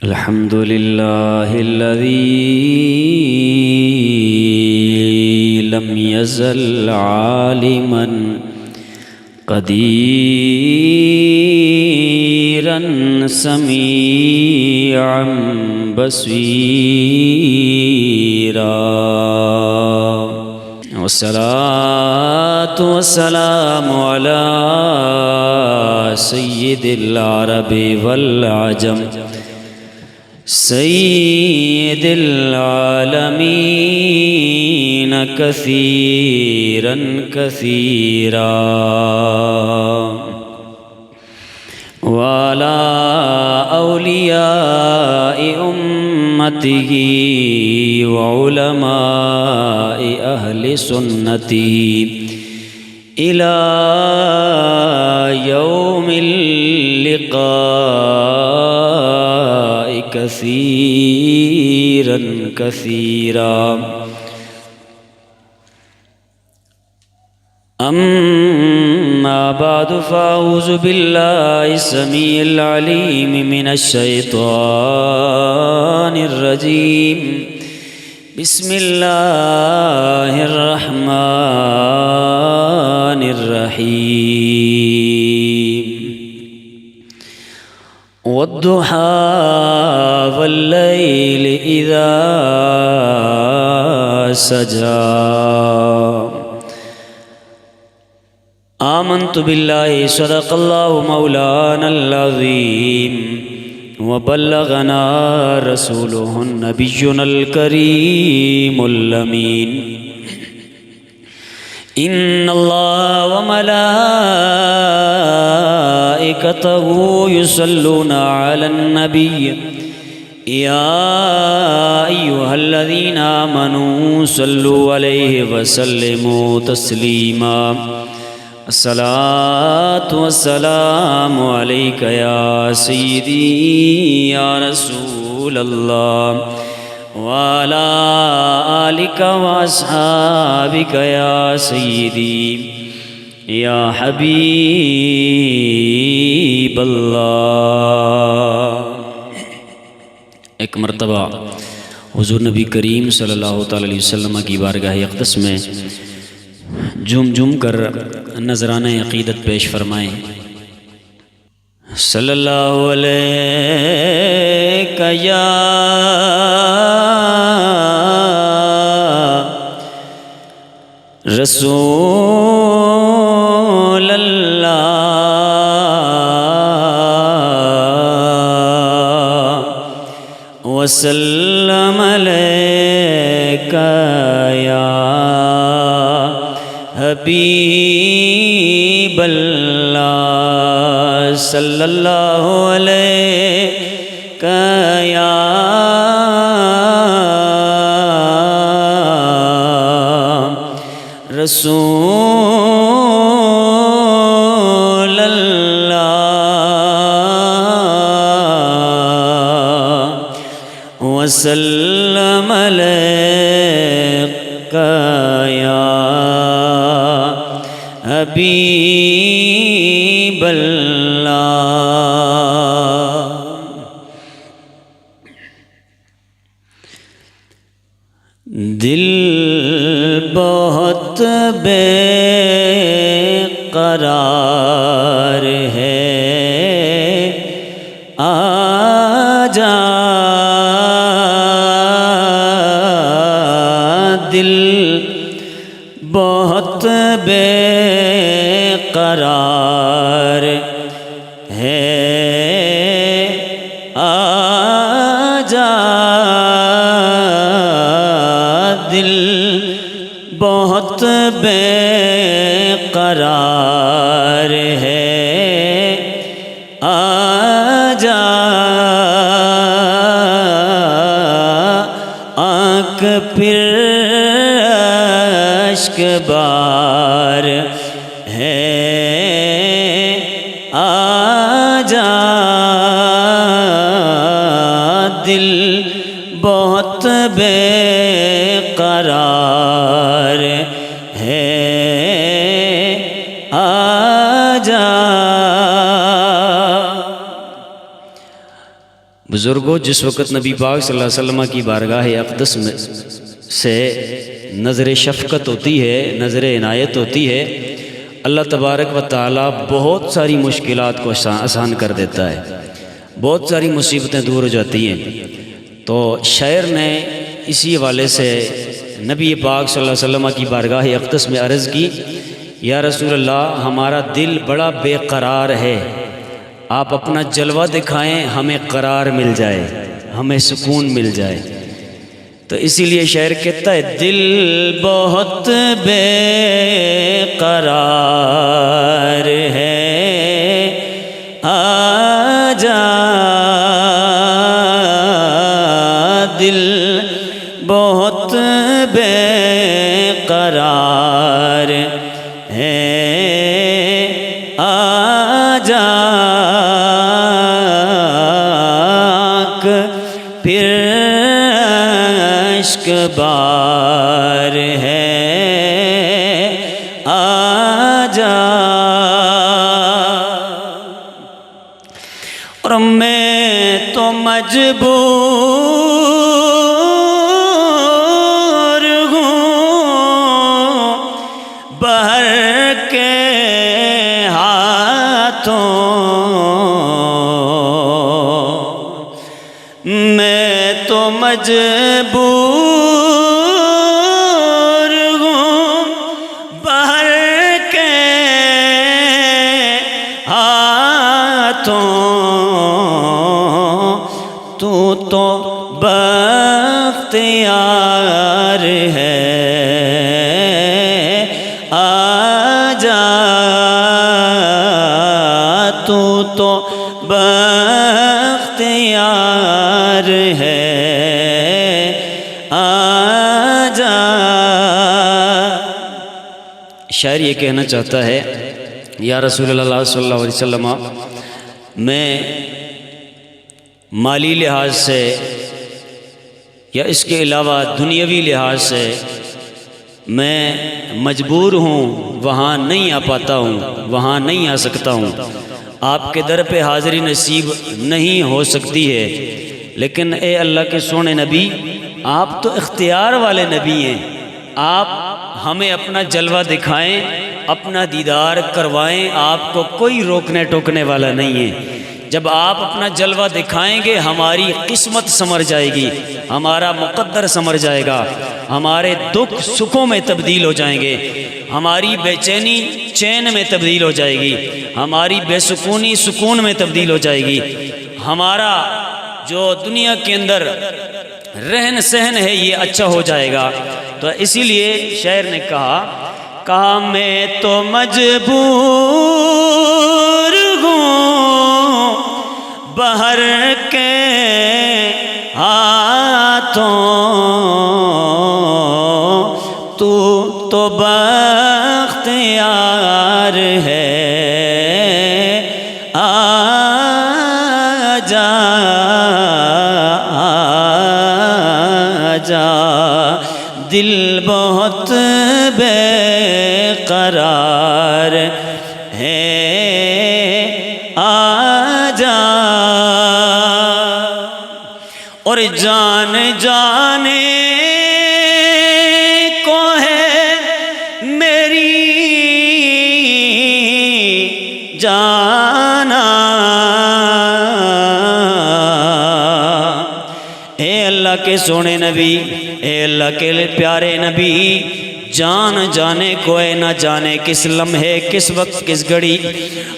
الحمد لله الذي لم يزل عالما قديرا سميعا بصيرا، والصلاة والسلام على سيد العرب والعجم سيد العالمين كثيرا كثيرا، وعلى أولياء أمته وعلماء أهل سنته إلى يوم اللقاء كثيرا كثيرا. أما بعد، فأعوذ بالله السميع العليم من الشيطان الرجيم. بسم الله الرحمن الرحيم. والضحى والليل إذا سجى. آمنت بالله صدق الله مولانا العظيم، وبلغنا رسوله نبينا الكريم الأمين. إن الله وملائكته يصلون على النبي يا أيها الذين آمنوا صلوا عليه وسلموا تسليما. الصلاة والسلام عليك يا سيدي يا رسول الله، وعلى آلك وأصحابك يا سيدي یا حبیب اللہ. ایک مرتبہ حضور نبی کریم صلی اللہ علیہ وسلم کی بارگاہ اقدس میں جھوم جھوم کر نذرانہ عقیدت پیش فرمائیں. صلی اللہ علیہ یا رسول اللہ وسلم علیک یا حبیب اللہ. صلی اللہ علیک یا رسول اللہ وسلم علیک یا حبیب اللہ. دل بہت بے قرار ہے، آجا دل بہت بے قرار ہے، آجا دل بہت بے قرار ہے، آجا آنکھ پھر اشک بار ہے، آجا دل بہت بے قرار ہے، آجا بزرگوں، جس وقت نبی پاک صلی اللہ علیہ وسلم کی بارگاہ اقدس میں سے نظر شفقت ہوتی ہے، نظر عنایت ہوتی ہے، اللہ تبارک و تعالیٰ بہت ساری مشکلات کو آسان کر دیتا ہے، بہت ساری مصیبتیں دور ہو جاتی ہیں۔ تو شاعر نے اسی حوالے سے نبی پاک صلی اللہ علیہ وسلم کی بارگاہ اقدس میں عرض کی، یا رسول اللہ، ہمارا دل بڑا بے قرار ہے، آپ اپنا جلوہ دکھائیں، ہمیں قرار مل جائے، ہمیں سکون مل جائے۔ تو اسی لیے شاعر کہتا ہے، دل بہت بے قرار ہے، آجا دل بہت بے قرار ہے، آجا پھر عشق بار ہے، آجا۔ اور میں تو مجبور ہوں بہر کے ہاتھوں، میں تو مجبور ہوں بہر کے ہاتھوں، تو بختیار ہے، آجا تو بختیار ہے، آجا۔ شاعر یہ کہنا چاہتا ہے، یا رسول اللہ صلی اللہ علیہ وسلم، میں مالی لحاظ سے یا اس کے علاوہ دنیاوی لحاظ سے میں مجبور ہوں، وہاں نہیں آ پاتا ہوں، وہاں نہیں آ سکتا ہوں، آپ کے در پہ حاضری نصیب نہیں ہو سکتی ہے، لیکن اے اللہ کے سونے نبی، آپ تو اختیار والے نبی ہیں، آپ ہمیں اپنا جلوہ دکھائیں، اپنا دیدار کروائیں، آپ کو کوئی روکنے ٹوکنے والا نہیں ہے۔ جب آپ اپنا جلوہ دکھائیں گے، ہماری قسمت سنور جائے گی، ہمارا مقدر سنور جائے گا، ہمارے دکھ سکھوں میں تبدیل ہو جائیں گے، ہماری بے چینی چین میں تبدیل ہو جائے گی، ہماری بے سکونی سکون میں تبدیل ہو جائے گی، ہمارا جو دنیا کے اندر رہن سہن ہے یہ اچھا ہو جائے گا۔ تو اسی لیے شاعر نے کہا میں تو مجبور ہوں بہر کے ہاتھوں، تو بختیار ہے، آجا آجا دل بہت بے قرار ہے، آجا۔ اور جان جانے کو ہے میری جانا، اے اللہ کے سونے نبی، اے اللہ کے پیارے نبی، جان جانے کو ہے، نہ جانے کس لمحے کس وقت کس گھڑی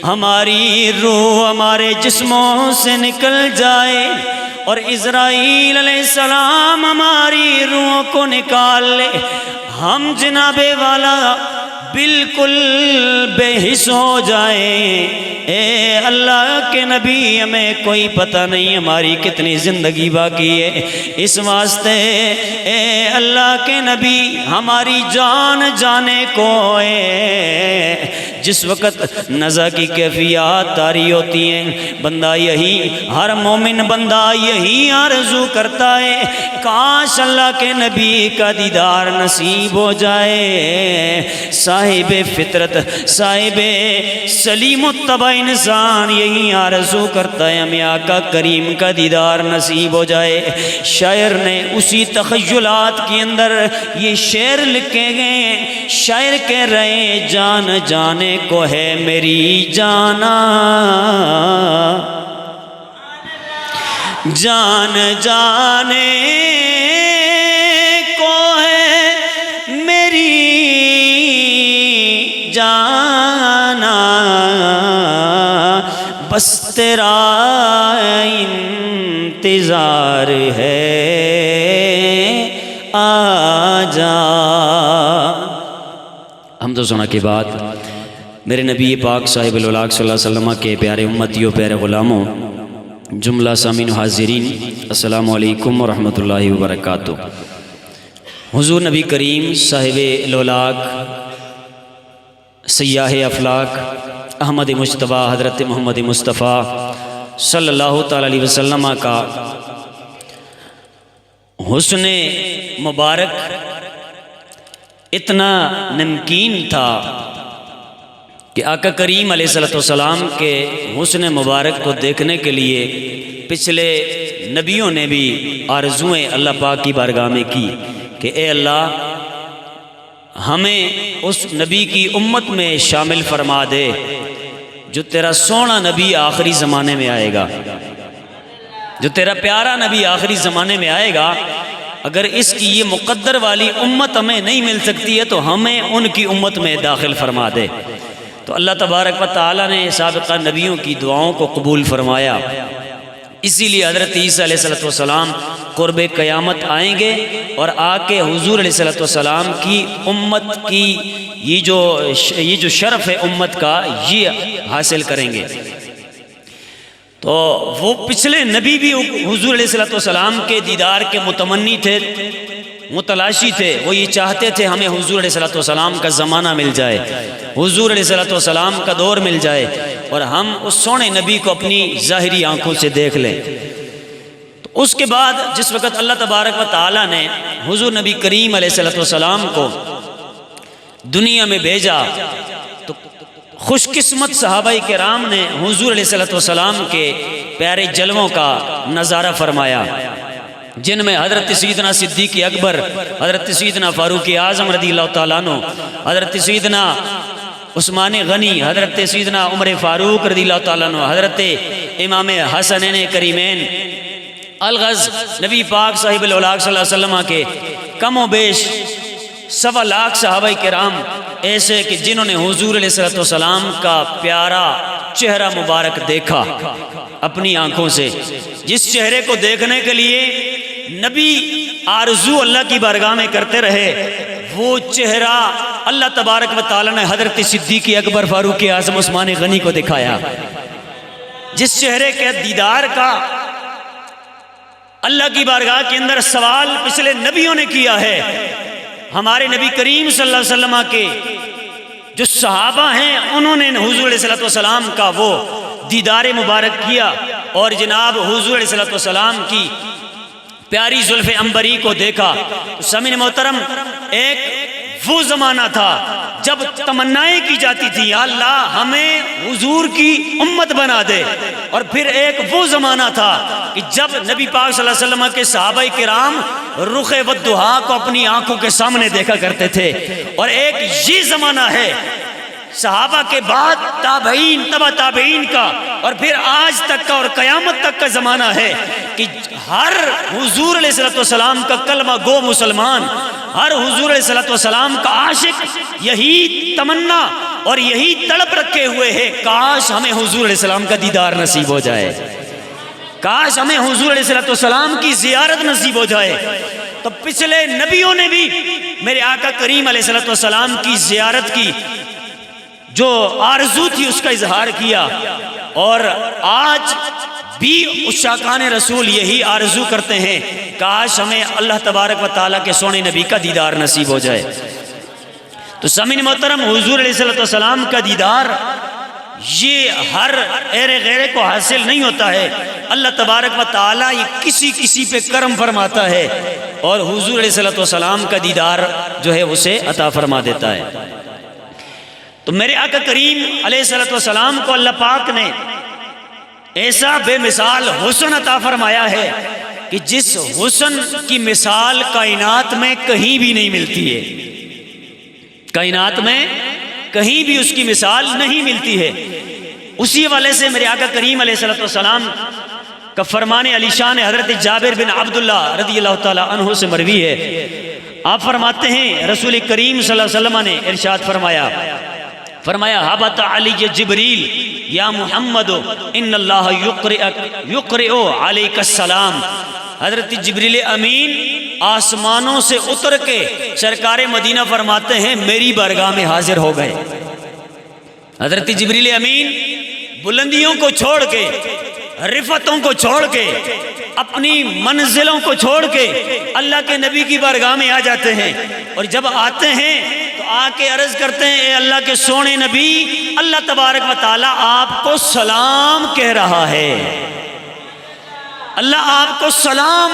ہماری روح ہمارے جسموں سے نکل جائے، اور اسرائیل علیہ السلام ہماری روحوں کو نکال لے، ہم جناب والا بالکل بے حس ہو جائیں۔ اے اللہ کے نبی، ہمیں کوئی پتہ نہیں ہماری کتنی زندگی باقی ہے، اس واسطے اے اللہ کے نبی ہماری جان جانے کو ہے، جس وقت نزع کی کیفیات طاری ہوتی ہیں، بندہ یہی، ہر مومن بندہ یہی آرزو کرتا ہے، کاش اللہ کے نبی کا دیدار نصیب ہو جائے۔ صاحب فطرت، صاحب سلیم الطبع انسان یہی آرزو کرتا ہے ہمیں آقا کریم کا دیدار نصیب ہو جائے۔ شاعر نے اسی تخیلات کے اندر یہ شعر لکھے گئے، شاعر کہہ رہے جان جانے کو ہے میری جانا، جان جانے کو ہے میری جانا، بس تیرا انتظار ہے آجا۔ حمد و ثنا کے بعد میرے نبی پاک صاحب الاولاق صلی اللہ علیہ وسلم کے پیارے امتیوں، پیارے غلاموں، جملہ سامعین و حاضرین، السلام علیکم ورحمۃ اللہ وبرکاتہ۔ حضور نبی کریم صاحب الاولاق، سیاح افلاق، احمد مجتبی حضرت محمد مصطفیٰ صلی اللہ تعالیٰ علیہ وسلم کا حسن مبارک اتنا نمکین تھا کہ آقا کریم علیہ السلام کے حسن مبارک کو دیکھنے کے لیے پچھلے نبیوں نے بھی آرزویں اللہ پاک کی بارگاہ میں کی کہ اے اللہ ہمیں اس نبی کی امت میں شامل فرما دے جو تیرا سونا نبی آخری زمانے میں آئے گا، جو تیرا پیارا نبی آخری زمانے میں آئے گا۔ اگر اس کی یہ مقدر والی امت ہمیں نہیں مل سکتی ہے تو ہمیں ان کی امت میں داخل فرما دے۔ تو اللہ تبارک و تعالیٰ نے سابقہ نبیوں کی دعاؤں کو قبول فرمایا، اسی لیے حضرت عیسیٰ علیہ السلام قرب قیامت آئیں گے اور آ کے حضور علیہ السلام کی امت کی یہ جو شرف ہے امت کا یہ حاصل کریں گے۔ تو وہ پچھلے نبی بھی حضور علیہ السلام کے دیدار کے متمنی تھے، متلاشی تھے، وہ یہ چاہتے تھے ہمیں حضور علیہ السلام کا زمانہ مل جائے، حضور علیہ السلام کا دور مل جائے اور ہم اس سونے نبی کو اپنی ظاہری آنکھوں سے دیکھ لیں۔ تو اس کے بعد جس وقت اللہ تبارک و تعالیٰ نے حضور نبی کریم علیہ السلام کو دنیا میں بھیجا تو خوش قسمت صحابہ کرام نے حضور علیہ السلام کے پیارے جلووں کا نظارہ فرمایا، جن میں حضرت سیدنا صدیق اکبر، حضرت سیدنا فاروق اعظم رضی اللہ تعالیٰ عنہ، حضرت سیدنا عثمان غنی، حضرت سیدنا عمر فاروق رضی اللہ تعالیٰ عنہ، حضرت امام حسنین کریمین الغز نبی پاک صاحب الاولاق صلی اللہ علیہ وسلم کے کم و بیش 1.25 لاکھ صحابہ کرام ایسے کہ جنہوں نے حضور علیہ السلام کا پیارا چہرہ مبارک دیکھا اپنی آنکھوں سے، جس چہرے کو دیکھنے کے لیے نبی آرزو اللہ کی بارگاہ میں کرتے رہے، وہ چہرہ اللہ تبارک و تعالیٰ نے حضرت صدیق اکبر، فاروق اعظم، عثمان غنی کو دکھایا، جس چہرے کے دیدار کا اللہ کی بارگاہ کے اندر سوال پچھلے نبیوں نے کیا ہے۔ ہمارے نبی کریم صلی اللہ علیہ وسلم کے جو صحابہ ہیں انہوں نے حضور علیہ السلام کا وہ دیدار مبارک کیا اور جناب حضور علیہ السلام کی پیاری زلف عنبری کو دیکھا۔ سامعین محترم، ایک وہ زمانہ تھا جب تمنائیں کی جاتی تھی یا اللہ ہمیں حضور کی امت بنا دے، اور پھر ایک وہ زمانہ تھا کہ جب نبی پاک صلی اللہ علیہ وسلم کے صحابہ کرام رخ والضحیٰ کو اپنی آنکھوں کے سامنے دیکھا کرتے تھے، اور ایک یہ زمانہ ہے صحابہ کے بعد تابعین، تبع تابعین کا، اور پھر آج تک کا اور قیامت تک کا زمانہ ہے کہ ہر حضور علیہ السلام کا کلمہ گو مسلمان، ہر حضور علیہ السلام کا عاشق یہی تمنا اور یہی تڑپ رکھے ہوئے ہے، کاش ہمیں حضور علیہ السلام کا دیدار نصیب ہو جائے، کاش ہمیں حضور علیہ السلام کی زیارت نصیب ہو جائے۔ تو پچھلے نبیوں نے بھی میرے آقا کریم علیہ السلام کی زیارت کی جو آرزو تھی اس کا اظہار کیا، اور آج بھی عشاقان رسول یہی آرزو کرتے ہیں، کاش ہمیں اللہ تبارک و تعالیٰ کے سونے نبی کا دیدار نصیب ہو جائے۔ تو سامعین محترم، حضور علیہ السلام کا دیدار یہ ہر غیرے کو حاصل نہیں ہوتا ہے، اللہ تبارک و تعالیٰ یہ کسی پہ کرم فرماتا ہے اور حضور علیہ السلام کا دیدار جو ہے اسے عطا فرما دیتا ہے۔ تو میرے آقا کریم علیہ السلام کو اللہ پاک نے ایسا بے مثال حسن عطا فرمایا ہے کہ جس حسن کی مثال کائنات میں کہیں بھی نہیں ملتی ہے، کائنات میں کہیں بھی اس کی مثال نہیں ملتی ہے۔ اسی حوالے سے میرے آقا کریم علیہ السلام کا فرمان علی شان حضرت جابر بن عبداللہ رضی اللہ تعالیٰ عنہ سے مروی ہے۔ آپ فرماتے ہیں رسول کریم صلی اللہ علیہ وسلم نے ارشاد فرمایا حبت علی جبریل یا محمد ان اللہ یقرئ علیک السلام۔ حضرت جبریل امین آسمانوں سے اتر کے سرکار مدینہ فرماتے ہیں میری بارگاہ میں حاضر ہو گئے۔ حضرت جبریل امین بلندیوں کو چھوڑ کے، رفتوں کو چھوڑ کے، اپنی منزلوں کو چھوڑ کے اللہ کے نبی کی بارگاہ میں آ جاتے ہیں، اور جب آتے ہیں تو آ کے عرض کرتے ہیں اے اللہ کے سونے نبی، اللہ تبارک و تعالیٰ آپ کو سلام کہہ رہا ہے، اللہ آپ کو سلام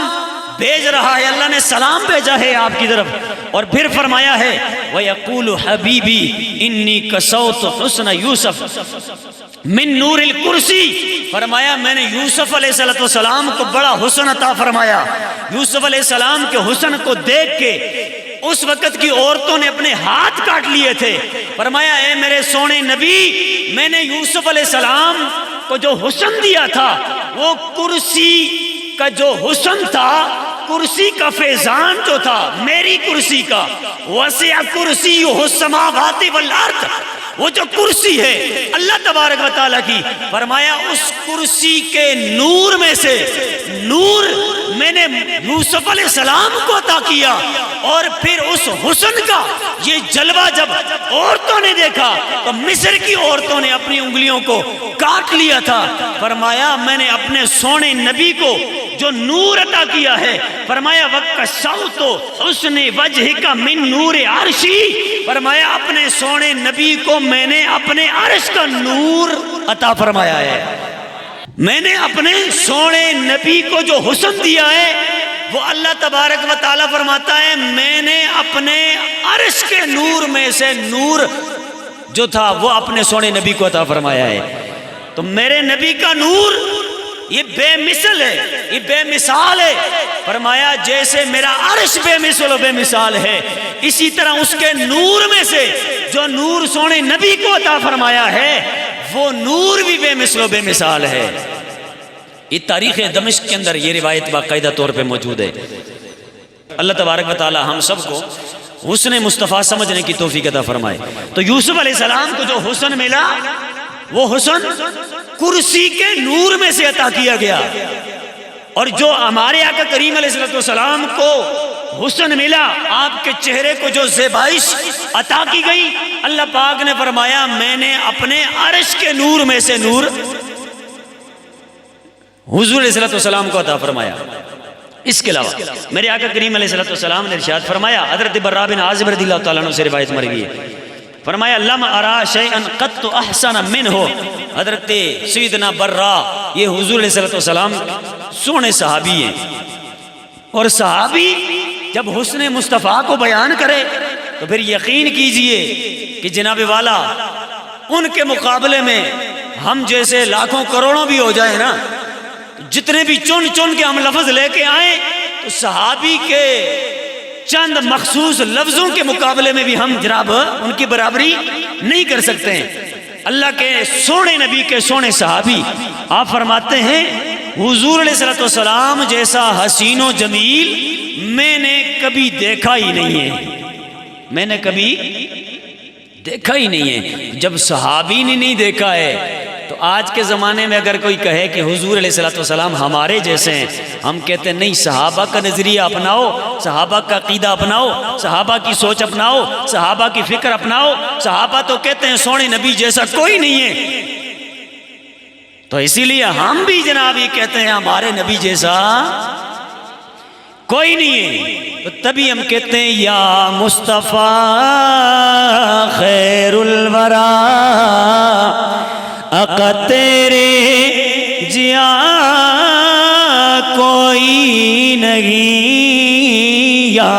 بھیج رہا ہے، اللہ نے سلام بھیجا ہے آپ کی طرف۔ اور پھر فرمایا ہے وَيَقُولُ حَبِيبِي إِنِّي كَسَوْتُ حُسْنَ يُوسف من نور الکرسی۔ فرمایا میں نے یوسف علیہ السلام کو بڑا حسن عطا فرمایا۔ یوسف علیہ السلام کے حسن کو دیکھ کے اس وقت کی عورتوں نے اپنے ہاتھ کاٹ لیے تھے۔ فرمایا اے میرے سونے نبی، میں نے یوسف علیہ السلام کو جو حسن دیا تھا وہ کرسی کا جو حسن تھا، کرسی کا فیضان جو تھا، میری کرسی کا، وسع کرسیہ السماوات والارض، وہ جو کرسی ہے اللہ تبارک و تعالیٰ کی، فرمایا اس کرسی کے نور میں سے نور میں نے یوسف علیہ السلام کو عطا کیا، اور پھر اس حسن کا یہ جلوہ جب عورتوں نے دیکھا تو مصر کی عورتوں نے اپنی انگلیوں کو کاٹ لیا تھا۔ فرمایا میں نے اپنے سونے نبی کو جو نور عطا کیا ہے، فرمایا وَكَسَوْتُ حُسْنِ وَجْهِكَ مِن نُورِ عَرْشِي، فرمایا اپنے سونے نبی کو میں نے اپنے عرش کا نور عطا فرمایا ہے۔ میں نے اپنے سونے نبی کو جو حسن دیا ہے وہ اللہ تبارک و تعالیٰ فرماتا ہے میں نے اپنے عرش کے نور میں سے نور جو تھا وہ اپنے سونے نبی کو عطا فرمایا ہے۔ تو میرے نبی کا نور یہ بے مثل ہے، یہ بے مثال ہے۔ فرمایا جیسے میرا عرش بے مثل و بے مثال ہے، اسی طرح اس کے نور میں سے جو نور سونے نبی کو عطا فرمایا ہے وہ نور بھی بے مثل و بے مثال ہے۔ یہ تاریخ دمشق کے اندر یہ روایت باقاعدہ طور پہ موجود ہے۔ اللہ تبارک و تعالی ہم سب کو حسن مصطفیٰ سمجھنے کی توفیق عطا فرمائے۔ تو یوسف علیہ السلام کو جو حسن ملا وہ حسن کرسی کے نور میں سے عطا کیا گیا، اور جو ہمارے آقا کریم علیہ السلام کو حسن ملا، آپ کے چہرے کو جو زیبائش عطا کی گئی، اللہ پاک نے فرمایا میں نے اپنے عرش کے نور میں سے نور حضور علیہ السلام کو عطا فرمایا۔ اس کے علاوہ میرے آقا کریم علیہ السلام نے ارشاد فرمایا، حضرت براء بن عازب رضی اللہ تعالیٰ عنہ سے روایت مروی ہے، فرمایا لم ارا شیئا قط احسن منہ۔ حضرت سیدنا براء یہ حضور علیہ السلام سونے صحابی ہیں، اور صحابی جب حسن مصطفیٰ کو بیان کرے تو پھر یقین کیجئے کہ جناب والا ان کے مقابلے میں ہم جیسے لاکھوں کروڑوں بھی ہو جائیں نا، جتنے بھی چن چن کے ہم لفظ لے کے آئیں تو صحابی کے چند مخصوص لفظوں کے مقابلے میں بھی ہم جناب ان کی برابری نہیں کر سکتے ہیں۔ اللہ کے سونے نبی کے سونے صحابی آپ فرماتے ہیں حضور علیہ السلام جیسا حسین و جمیل میں نے کبھی دیکھا ہی نہیں ہے، میں نے کبھی دیکھا ہی نہیں ہے۔ جب صحابی نے نہیں دیکھا ہے تو آج کے زمانے میں اگر کوئی کہے کہ حضور علیہ السلام ہمارے جیسے ہیں، ہم کہتے ہیں نہیں، صحابہ کا نظریہ اپناؤ، صحابہ کا عقیدہ اپناؤ، صحابہ کی سوچ اپناؤ، صحابہ کی فکر اپناؤ۔ صحابہ تو کہتے ہیں سونے نبی جیسا کوئی نہیں ہے، تو اسی لیے ہم بھی جناب یہ کہتے ہیں ہمارے نبی جیسا کوئی نہیں ہے۔ تو تبھی ہم کہتے ہیں یا مصطفیٰ خیر الورا، آقا تیرے جیا کوئی نہیں، یا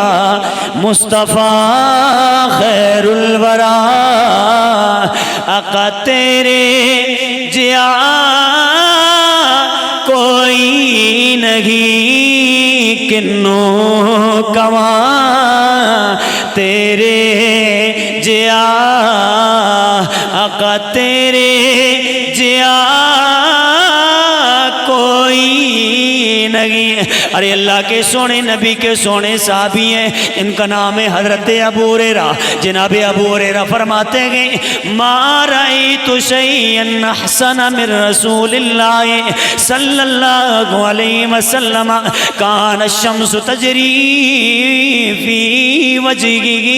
مصطفیٰ خیر الورا، آقا تیرے جیا کوئی نہیں، کنوں کواں تیرے جیا، آقا تیرے جیا کوئی نہیں۔ ارے اللہ کے سونے نبی کے سونے صحابی ہیں، ان کا نام ہے حضرت ابو ہریرہ۔ جناب ابو ہریرہ فرماتے گئے ما رأیت شیئا احسن من رسول اللہ صلی اللہ علیہ وسلم، کان الشمس تجری فی وجہہ۔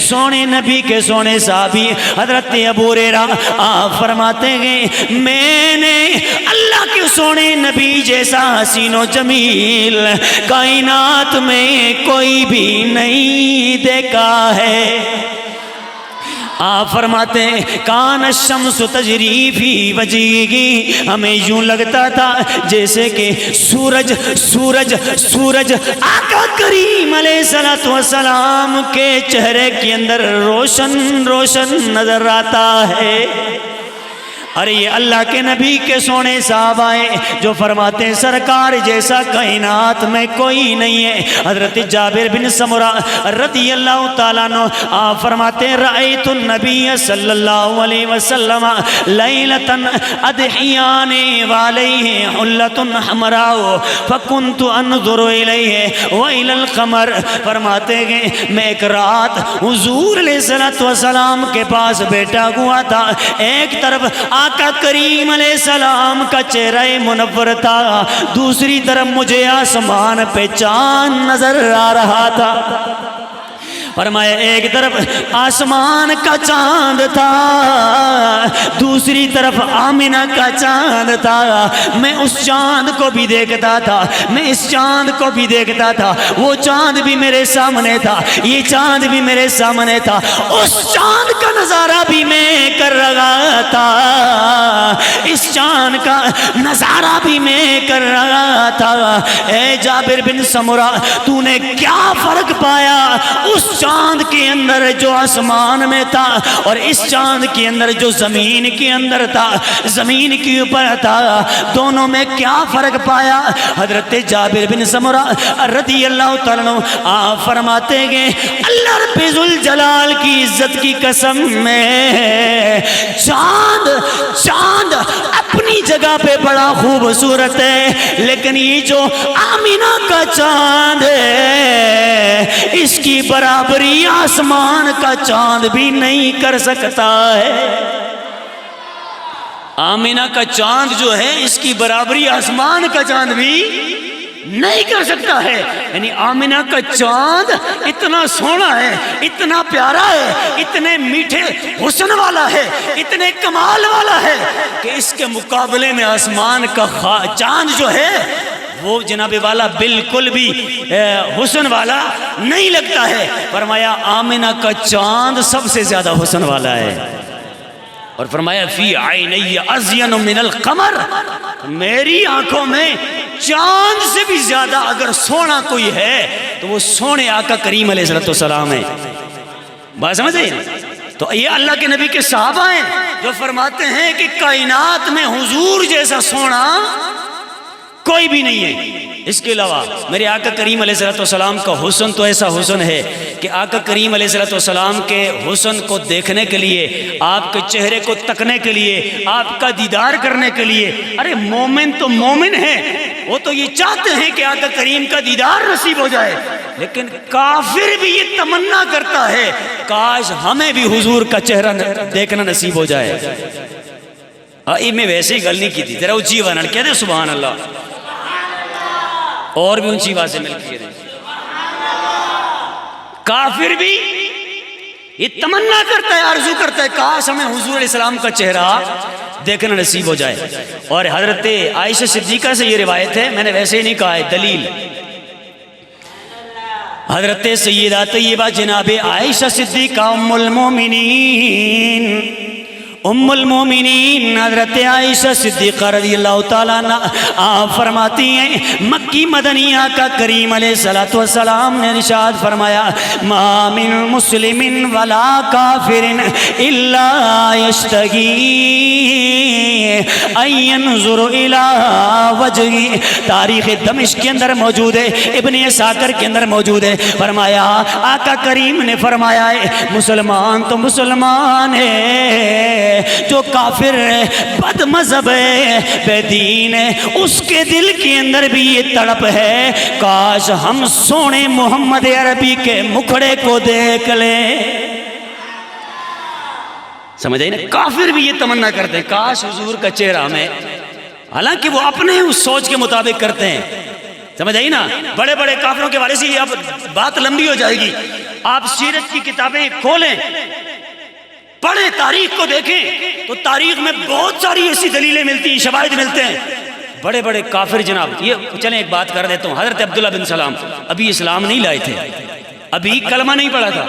سونے نبی کے سونے صحابی حضرت ابو ہریرہ آپ فرماتے گئے میں نے اللہ کے سونے نبی جیسا حسین و جمیل کائنات میں کوئی بھی نہیں دیکھا ہے۔ آپ فرماتے ہیں کان الشمس تجری فی وجہہ، ہمیں یوں لگتا تھا جیسے کہ سورج آقا کریم علیہ السلام کے چہرے کے اندر روشن روشن نظر آتا ہے۔ ارے یہ اللہ کے نبی کے سونے صحابہ ہیں جو فرماتے ہیں سرکار جیسا کائنات میں کوئی نہیں ہے۔ حضرت جابر بن سمرہ رضی اللہ تعالیٰ عنہ آپ فرماتے ہیں رأیت النبی صلی اللہ علیہ وسلم لیلۃ اضحیان وعلیہ حلۃ حمراء فکنت انظر الیہ وإلی القمر۔ فرماتے ہیں میں ایک رات حضور علیہ السلام کے پاس بیٹھا ہوا تھا، ایک طرف آقا کریم علیہ السلام کا چہرہ منور تھا، دوسری طرف مجھے آسمان پہ چاند نظر آ رہا تھا۔ فرمایا ایک طرف آسمان کا چاند تھا، دوسری طرف آمنہ کا چاند تھا۔ میں اس چاند کو بھی دیکھتا تھا، میں اس چاند کو بھی دیکھتا تھا، وہ چاند بھی میرے سامنے تھا، یہ چاند بھی میرے سامنے تھا، اس چاند کا نظارہ بھی میں کر رہا تھا، اس چاند کا نظارہ بھی میں کر رہا تھا۔ اے جابر بن سمرہ تو نے کیا فرق پایا اس چاند کے اندر جو آسمان میں تھا اور اس چاند کے اندر جو زمین کے اندر تھا، زمین کے اوپر تھا، دونوں میں کیا فرق پایا؟ حضرت جابر بن سمرہ رضی اللہ تعالیٰ عنہ آپ فرماتے ہیں اللہ رب ذوالجلال کی عزت کی قسم میں چاند اپنی جگہ پہ بڑا خوبصورت ہے، لیکن یہ جو آمینہ کا چاند ہے اس کی برابری آسمان کا چاند بھی نہیں کر سکتا ہے۔ آمینہ کا چاند جو ہے اس کی برابری آسمان کا چاند بھی نہیں کر سکتا ہے۔ یعنی آمینہ کا چاند اتنا سونا ہے، اتنا پیارا ہے، اتنے میٹھے حسن والا ہے، اتنے کمال والا ہے کہ اس کے مقابلے میں آسمان کا چاند جو ہے وہ جناب والا بالکل بھی حسن والا نہیں لگتا ہے۔ فرمایا آمنہ کا چاند سب سے زیادہ حسن والا ہے، اور فرمایا فی عینی ازین من القمر، میری آنکھوں میں چاند سے بھی زیادہ اگر سونا کوئی ہے تو وہ سونے آقا کریم علیہ السلام ہے۔ بات سمجھے؟ تو یہ اللہ کے نبی کے صحابہ ہیں جو فرماتے ہیں کہ کائنات میں حضور جیسا سونا کوئی بھی نہیں ہے۔ اس کے علاوہ میرے آقا کریم علیہ السلام کا حسن تو ایسا حسن ہے کہ آقا کریم علیہ السلام کے حسن کو دیکھنے کے لیے، آپ کے چہرے کو تکنے کے لیے، آپ کا دیدار کرنے کے لیے، ارے مومن تو مومن ہے، وہ تو یہ چاہتے ہیں کہ آقا کریم کا دیدار نصیب ہو جائے، لیکن کافر بھی یہ تمنا کرتا ہے کاش ہمیں بھی حضور کا چہرہ دیکھنا نصیب ہو جائے۔ میں ویسے ہی گل نہیں کی تھی، ذرا اونچی آواز کہہ دے سبحان اللہ، اور بھی اونچی آواز سے مل کے کافر بھی یہ تمنا کرتا ہے، آرزو کرتا ہے کاش ہمیں حضور علیہ السلام کا چہرہ دیکھنا نصیب ہو جائے۔ اور حضرت عائشہ صدیقہ سے یہ روایت ہے، میں نے ویسے ہی نہیں کہا ہے، دلیل حضرت سیدہ طیبہ جناب عائشہ صدیقہ ام المومنین حضرت عائشہ صدیقہ رضی اللہ تعالیٰ عنہ آپ فرماتی ہیں مکی مدنی آقا کریم علیہ السلام نے ارشاد فرمایا ما من مسلم ولا کافر الا یشتہی ان ینظر الی وجہی. تاریخ دمشق کے اندر موجود ہے، ابن عساکر کے اندر موجود ہے. فرمایا آقا کریم نے فرمایا ہے مسلمان تو مسلمان ہے، جو کافر ہے، بد مذہب ہے، بے دین ہے، اس کے دل کے اندر بھی یہ تڑپ ہے کاش ہم سونے محمد عربی کے مکھڑے کو دیکھ لیں. سمجھ آئی نا؟ کافر بھی یہ تمنا کرتے ہیں کاش حضور کا چہرہ ہمیں، حالانکہ وہ اپنے اس سوچ کے مطابق کرتے ہیں. سمجھ آئی نا؟ بڑے بڑے کافروں کے بارے سے اب بات لمبی ہو جائے گی. آپ سیرت کی کتابیں کھولیں، پڑھیں، تاریخ کو دیکھیں تو تاریخ میں بہت ساری ایسی دلیلیں ملتی ہیں، شواہد ملتے ہیں. بڑے بڑے کافر جناب. یہ چلیں ایک بات کر دیتا ہوں. حضرت عبداللہ بن سلام ابھی اسلام نہیں لائے تھے، ابھی کلمہ نہیں پڑھا تھا.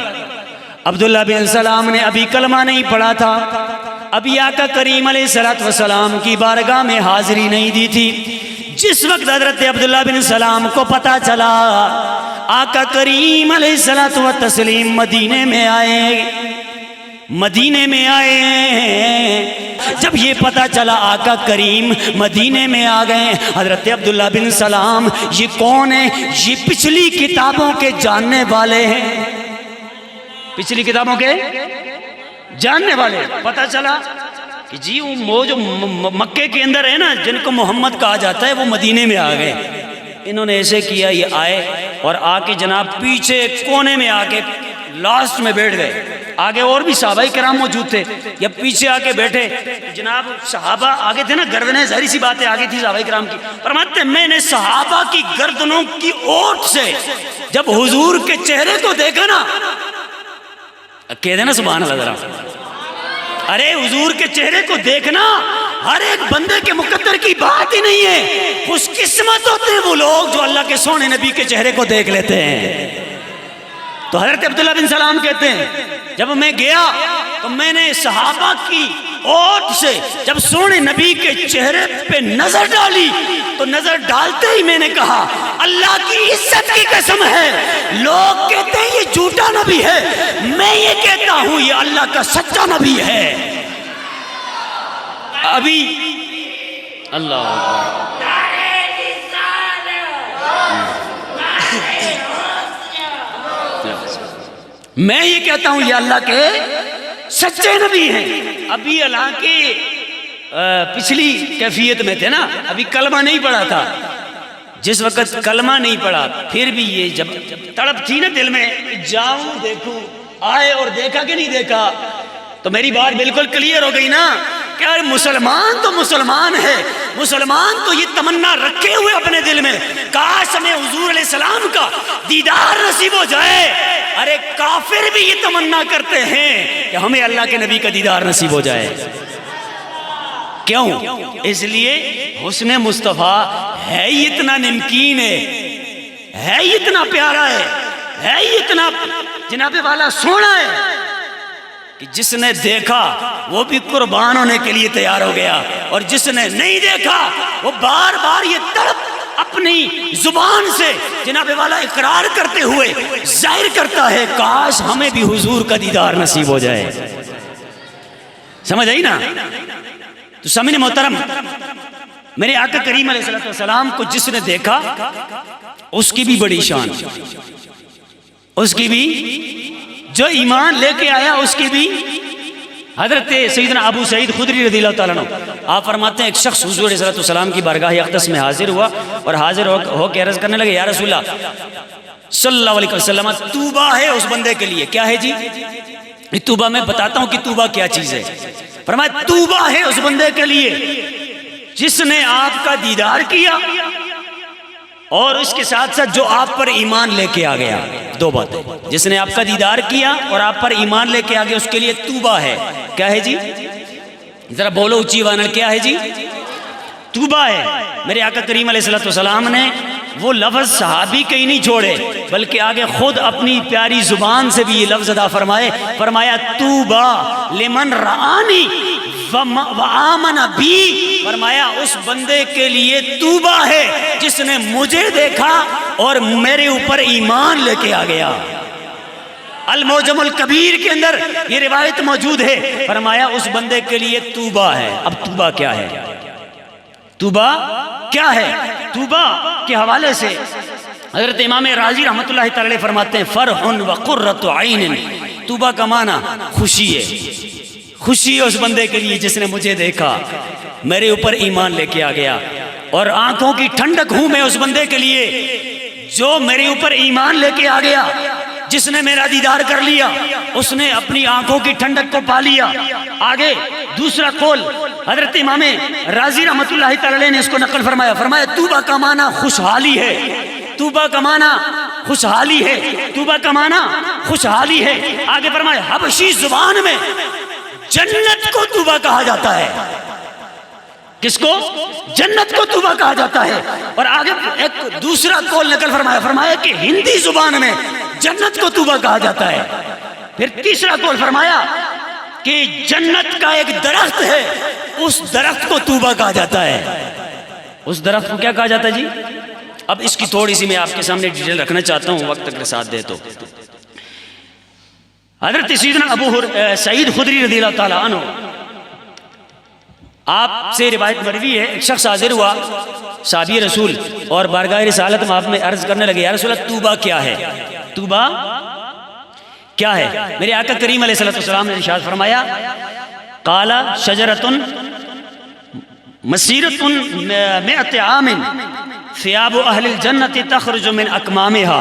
عبداللہ بن سلام نے ابھی کلمہ نہیں پڑھا تھا، ابھی آقا کریم علیہ السلام کی بارگاہ میں حاضری نہیں دی تھی. جس وقت حضرت عبداللہ بن سلام کو پتا چلا آقا کریم علیہ السلام مدینے میں آئے، جب یہ پتا چلا آقا کریم مدینے میں آ گئے، حضرت عبداللہ بن سلام یہ کون ہے؟ یہ پچھلی کتابوں کے جاننے والے ہیں، پچھلی کتابوں کے جاننے والے. پتا چلا کہ جی وہ جو مکے کے اندر ہے نا جن کو محمد کہا جاتا ہے وہ مدینے میں آ گئے. انہوں نے ایسے کیا، یہ آئے اور آ کے جناب پیچھے کونے میں آ کے لاسٹ میں بیٹھ گئے. آگے اور بھی صحابہ کرام موجود تھے، یا پیچھے آ کے بیٹھے. جناب صحابہ آگے تھے نا، گردنیں ظاہری سی بات ہے آگے تھی صحابہ کرام کی. فرماتے میں نے صحابہ کی گردنوں کی اوٹ سے جب حضور کے چہرے کو دیکھا نا، کہہ دینا سبحان اللہ ذرا. ارے حضور کے چہرے کو دیکھنا ہر ایک بندے کے مقدر کی بات ہی نہیں ہے. خوش قسمت ہوتے ہیں وہ لوگ جو اللہ کے سونے نبی کے چہرے کو دیکھ لیتے ہیں. تو حضرت عبداللہ بن سلام کہتے ہیں جب میں گیا تو میں نے صحابہ کی اوٹ سے جب سونے نبی کے چہرے پہ نظر ڈالی تو نظر ڈالتے ہی میں نے کہا اللہ کی عزت کی قسم ہے، لوگ کہتے ہیں یہ جھوٹا نبی ہے، میں یہ کہتا ہوں یہ اللہ کا سچا نبی ہے. ابھی اللہ میں یہ کہتا ہوں یہ اللہ کے سچے نبی ہیں. ابھی اللہ کے پچھلی کیفیت میں تھے نا، ابھی کلمہ نہیں پڑھا تھا. جس وقت کلمہ نہیں پڑھا پھر بھی یہ جب تڑپ تھی نا دل میں جاؤں دیکھوں، آئے اور دیکھا کہ نہیں دیکھا، تو میری بات بالکل کلیئر ہو گئی نا کہ مسلمان تو مسلمان ہے، مسلمان تو یہ تمنا رکھے ہوئے اپنے دل میں کاش ہمیں حضور علیہ السلام کا دیدار نصیب ہو جائے. ارے کافر بھی یہ تمنا کرتے ہیں کہ ہمیں اللہ کے نبی کا دیدار نصیب ہو جائے. کیوں؟ اس لیے حسن مصطفیٰ ہے ہی اتنا نمکین ہے ہی اتنا پیارا ہے ہی اتنا جناب والا سونا ہے کہ جس نے دیکھا وہ بھی قربان ہونے کے لیے تیار ہو گیا، اور جس نے نہیں دیکھا وہ بار بار یہ تڑپ اپنی زبان سے جناب والا اقرار کرتے ہوئے ظاہر کرتا ہے کاش ہمیں بھی حضور کا دیدار نصیب ہو جائے. سمجھ آئی نا؟ تو سامنے محترم میرے آقا کریم علیہ السلام کو جس نے دیکھا اس کی بھی بڑی شان، اس کی بھی جو ایمان لے کے آیا اس کی بھی. حضرت سیدنا ابو سعید خدری رضی اللہ تعالیٰ عنہ آپ فرماتے ہیں ایک شخص حضور علیہ السلام کی بارگاہ اقدس میں حاضر ہوا اور حاضر ہو کے عرض کرنے لگے یا رسول اللہ صلی اللہ علیہ وسلم توبہ ہے اس بندے کے لیے. کیا ہے جی؟ توبہ میں بتاتا ہوں کہ توبہ کیا چیز ہے. فرمایا توبہ ہے اس بندے کے لیے جس نے آپ کا دیدار کیا اور اس کے ساتھ ساتھ جو آپ پر ایمان لے کے آ گیا. دو باتیں، جس نے آپ کا دیدار کیا اور آپ پر ایمان لے کے آ گیا اس کے لیے توبہ ہے. کیا ہے جی؟ ذرا بولو اونچی آواز میں، کیا ہے جی؟ توبہ ہے. میرے آقا کریم علیہ السلام نے وہ لفظ صحابی کہیں نہیں چھوڑے بلکہ آگے خود اپنی پیاری زبان سے بھی یہ لفظ ادا فرمائے، فرمایا طوبی لمن رآنی وآمن بی، فرمایا اس بندے کے لیے طوبی ہے جس نے مجھے دیکھا اور میرے اوپر ایمان لے کے آ گیا۔ المعجم الکبیر کے اندر یہ روایت موجود ہے، فرمایا اس بندے کے لیے طوبی ہے۔ اب طوبی کیا ہے؟ طوبی کیا ہے؟ طوبی کے حوالے سے حضرت امام راضی رحمۃ اللہ تعالی علیہ فرماتے ہیں فرح و قرۃ عین، طوبی کا معنی خوشی ہے، خوشی ہے اس بندے کے لیے جس نے مجھے دیکھا، میرے اوپر ایمان لے کے آ گیا، اور آنکھوں کی ٹھنڈک ہوں میں اس بندے کے لیے جو میرے اوپر ایمان لے کے آ گیا، جس نے میرا دیدار کر لیا، اس نے اپنی آنکھوں کی ٹھنڈک کو پا لیا۔ آگے دوسرا قول حضرت امام راضی رحمۃ اللہ تعالی علیہ نے اس کو نقل فرمایا، فرمایا طوبی کا معنی خوشحالی ہے، طوبی کا معنی خوشحالی ہے، طوبی کا معنی خوشحالی ہے۔ آگے فرمایا حبشی زبان میں جنت کو طوبی کہا جاتا ہے۔ کس کو؟ جنت کو طوبی کہا جاتا ہے۔ اور آگے ایک دوسرا قول نقل فرمایا، فرمایا کہ ہندی زبان میں جنت کو طوبی کہا جاتا ہے۔ پھر تیسرا قول فرمایا کہ جنت کا ایک درخت ہے، اس درخت کو طوبی کہا جاتا ہے۔ اس درخت کو کیا کہا جاتا ہے جی؟ اب اس کی تھوڑی سی میں آپ کے سامنے ڈیٹیل رکھنا چاہتا ہوں، وقت اگر ساتھ دے تو۔ حضرت سیدنا ابو سعید خدری رضی اللہ تعالیٰ عنہ، آپ سے روایت مروی ہے، ایک شخص حاضر ہوا صحابی رسول اور بارگاہ رسالت میں آپ میں عرض کرنے لگے، یا رسول اللہ طوبی کیا ہے؟ طوبی کیا ہے؟ میرے آقا کریم علیہ السلام نے ارشاد فرمایا قال شجرۃ مسیرۃ مئۃ عام ثیاب اہل الجنۃ تخرج من اکمامها،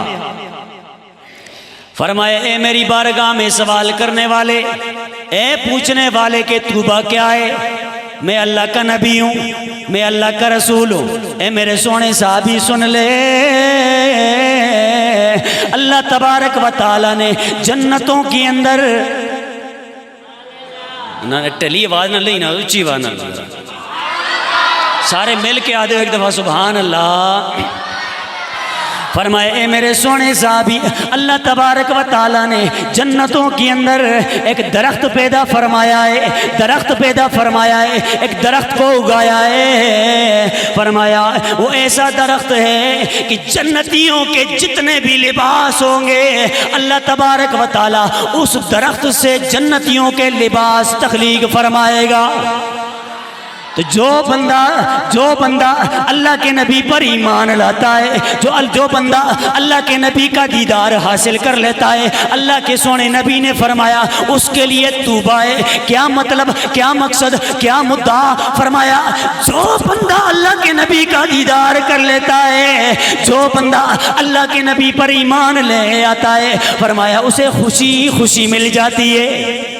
فرمایا اے میری بارگاہ میں سوال کرنے والے، اے پوچھنے والے کہ طوبی کیا ہے؟ میں اللہ کا نبی ہوں، میں اللہ کا رسول ہوں، اے میرے سونے صحابی سن لے، اللہ تبارک و تعالی نے جنتوں کے اندر نہ ٹلی آواز نہ لئی نہ اونچی آواز نہ لئی، سارے مل کے آدھے ایک دفعہ سبحان اللہ۔ فرمائے اے میرے سونے صحابی، اللہ تبارک و تعالیٰ نے جنتوں کے اندر ایک درخت پیدا فرمایا ہے، درخت پیدا فرمایا ہے، ایک درخت کو اگایا ہے، فرمایا وہ ایسا درخت ہے کہ جنتیوں کے جتنے بھی لباس ہوں گے اللہ تبارک و تعالیٰ اس درخت سے جنتیوں کے لباس تخلیق فرمائے گا۔ تو جو بندہ اللہ کے نبی پر ایمان لاتا ہے، جو بندہ اللہ کے نبی کا دیدار حاصل کر لیتا ہے، اللہ کے سونے نبی نے فرمایا اس کے لیے طوبی ہے۔ کیا مطلب، کیا مقصد، کیا مدعا؟ فرمایا جو بندہ اللہ کے نبی کا دیدار کر لیتا ہے، جو بندہ اللہ کے نبی پر ایمان لے آتا ہے، فرمایا اسے خوشی مل جاتی ہے،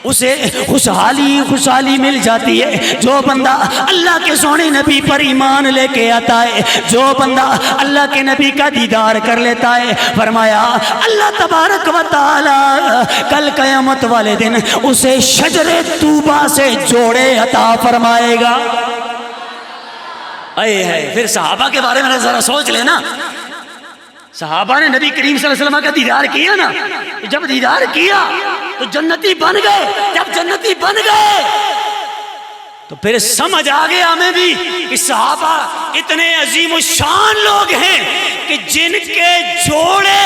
اسے خوشحالی مل جاتی ہے۔ جو بندہ اللہ کے سونے نبی پر ایمان لے کے آتا ہے، جو بندہ اللہ کے نبی کا دیدار کر لیتا ہے، فرمایا اللہ تبارک و تعالی کل قیامت والے دن اسے شجر طوبی سے جوڑے عطا فرمائے گا۔ اے ہے پھر صحابہ کے بارے میں ذرا سوچ لینا، صحابہ نے نبی کریم صلی اللہ علیہ وسلم کا دیدار کیا نا، جب دیدار کیا تو جنتی بن گئے، جب جنتی بن گئے تو پھر سمجھ آ گیا ہمیں بھی کہ صحابہ اتنے عظیم الشان لوگ ہیں کہ جن کے جوڑے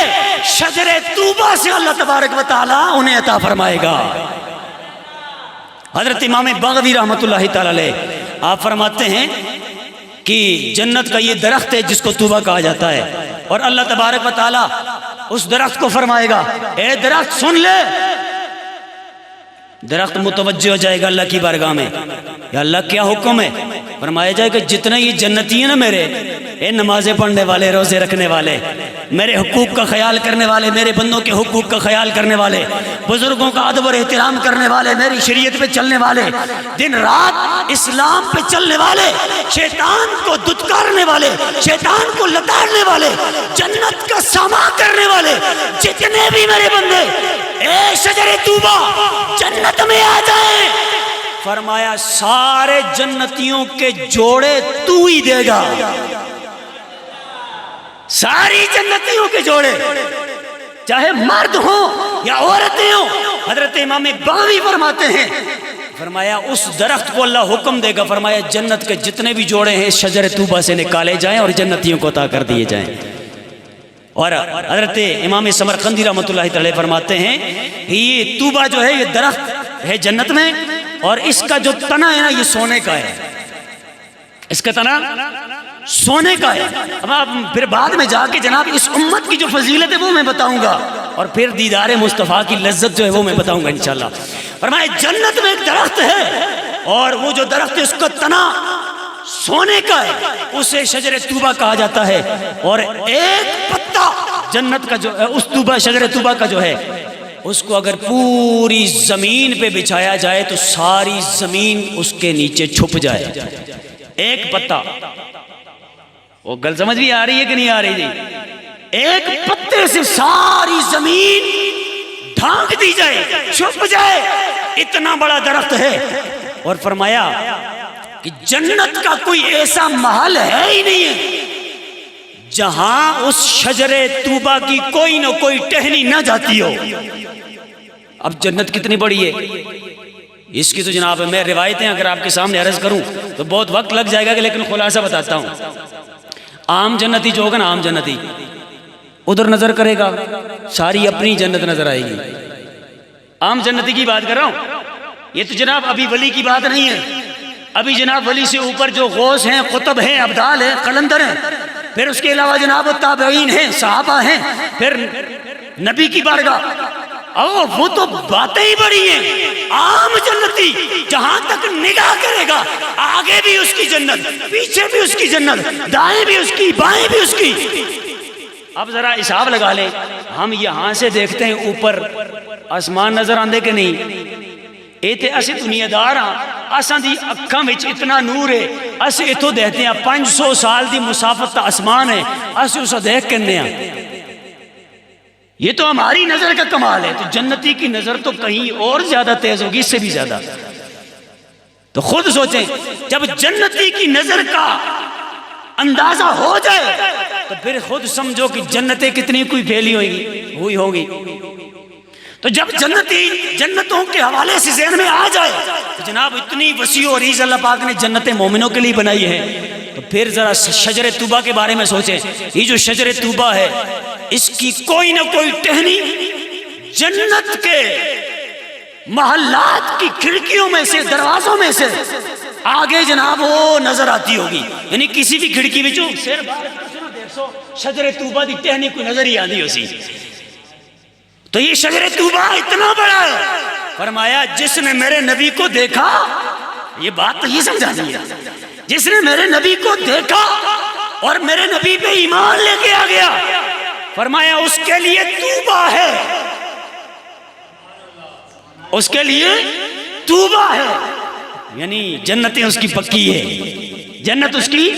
شجر طوبی سے اللہ تبارک و تعالیٰ انہیں عطا فرمائے گا۔ حضرت امام بغوی رحمۃ اللہ تعالی علیہ آپ فرماتے ہیں کہ جنت کا یہ درخت ہے جس کو طوبی کہا جاتا ہے، اور اللہ تبارک و تعالیٰ اس درخت کو فرمائے گا اے درخت سن لے۔ درخت متوجہ ہو جائے گا اللہ کی بارگاہ میں، یا اللہ کیا حکم ہے؟ فرمایا جائے کہ جتنے یہ جنتی ہیں نا میرے، اے نمازیں پڑھنے والے، روزے رکھنے والے، میرے حقوق کا خیال کرنے والے، میرے بندوں کے حقوق کا خیال کرنے والے، بزرگوں کا ادب اور احترام کرنے والے، میری شریعت پہ چلنے والے، دن رات اسلام پہ چلنے والے، شیطان کو دھتکارنے والے، شیطان کو لتاڑنے والے، جنت کا سامان کرنے والے جتنے بھی میرے بندے اے شجر طوبی جنت میں آ جائیں، فرمایا سارے جنتیوں کے جوڑے تو ہی دے گا۔ ساری جنتیوں کے جوڑے چاہے مرد ہوں یا عورتیں ہوں، حضرت امام بغوی فرماتے ہیں، فرمایا اس درخت کو اللہ حکم دے گا، فرمایا جنت کے جتنے بھی جوڑے ہیں شجر طوبہ سے نکالے جائیں اور جنتیوں کو عطا کر دیے جائیں۔ اور حضرت امام سمرقندی رحمۃ اللہ تعالی فرماتے ہیں یہ طوبہ جو ہے یہ درخت ہے جنت میں، اور اس کا جو تنا ہے نا یہ سونے کا ہے، اس کا تنا سونے کا ہے۔ اب آپ پھر بعد میں جا کے جناب اس امت کی جو فضیلت ہے وہ میں بتاؤں گا، اور پھر دیدار مصطفیٰ کی لذت جو ہے وہ میں بتاؤں گا انشاءاللہ۔ فرمایا جنت میں ایک درخت ہے، اور وہ جو درخت ہے اس کا تنا سونے کا ہے، اسے شجر طوبہ کہا جاتا ہے، اور ایک پتا جنت کا جو ہے اس طوبہ شجر طوبہ کا جو ہے اس کو اگر پوری زمین پہ بچھایا جائے تو ساری زمین اس کے نیچے چھپ جائے۔ ایک پتا، وہ گل سمجھ بھی آ رہی ہے کہ نہیں آ رہی جی؟ ایک پتے سے ساری زمین ڈھانک دی جائے، چھپ جائے، اتنا بڑا درخت ہے۔ اور فرمایا کہ جنت کا کوئی ایسا محل ہے ہی نہیں ہے جہاں اس شجر طوبہ کی کوئی نہ کوئی ٹہنی نہ جاتی ہو۔ اب جنت کتنی بڑی ہے اس کی تو جناب میں روایتیں اگر آپ کے سامنے عرض کروں تو بہت وقت لگ جائے گا، لیکن خلاصہ بتاتا ہوں۔ عام جنتی جو ہوگا نا، عام جنتی ادھر نظر کرے گا ساری اپنی جنت نظر آئے گی۔ عام جنتی کی بات کر رہا ہوں، یہ تو جناب ابھی ولی کی بات نہیں ہے۔ ابھی جناب ولی سے اوپر جو غوث ہیں، قطب ہیں، ابدال ہیں، قلندر ہیں، پھر اس کے علاوہ جناب تابعین ہیں، صحابہ ہیں، پھر نبی کی بارگاہ، وہ تو باتیں ہی بڑی ہیں۔ عام جنتی جہاں تک نگاہ کرے گا آگے بھی اس کی جنت، پیچھے بھی اس کی جنت، دائیں بھی اس کی، بائیں بھی اس کی۔ اب ذرا حساب لگا لیں، ہم یہاں سے دیکھتے ہیں اوپر آسمان نظر آندے کہ نہیں؟ اے تے اسے دنیا دار ہاں، اساں دی اکھاں وچ اتنا نور ہے، اسے اتو دیکھتے ہیں 500 سال دی مسافت تا آسمان ہے، اسے اسے دیکھ کرنے ہیں۔ یہ تو ہماری نظر کا کمال ہے، تو جنتی کی نظر تو کہیں اور زیادہ تیز ہوگی، اس سے بھی زیادہ۔ تو خود سوچیں، جب جنتی کی نظر کا اندازہ ہو جائے تو پھر خود سمجھو کہ جنتیں کتنی کوئی پھیلی ہوئی ہوگی۔ تو جب جنتی جنتوں کے حوالے سے ذہن میں آ جائے تو جناب اتنی وسیع و عریض اللہ پاک نے جنتیں مومنوں کے لیے بنائی ہے، تو پھر ذرا شجر طوبہ کے بارے میں سوچیں۔ یہ جو شجر طوبہ ہے اس کی کوئی نہ کوئی ٹہنی جنت کے محلات کی کھڑکیوں میں سے، دروازوں میں سے آگے جناب وہ نظر آتی ہوگی، یعنی کسی بھی کھڑکی میں جو شجر طوبہ دی ٹہنی کوئی نظر ہی آتی ہوسی۔ تو یہ شجر طوبہ اتنا بڑا ہے، فرمایا جس نے میرے نبی کو دیکھا، یہ بات تو یہ سمجھا دی ہے، جس نے میرے نبی کو دیکھا اور میرے نبی پہ ایمان لے کے آ گیا، فرمایا اس کے لیے طوبہ ہے، اس کے لیے طوبہ ہے، یعنی جنتیں اس کی پکی ہے، جنت اس کی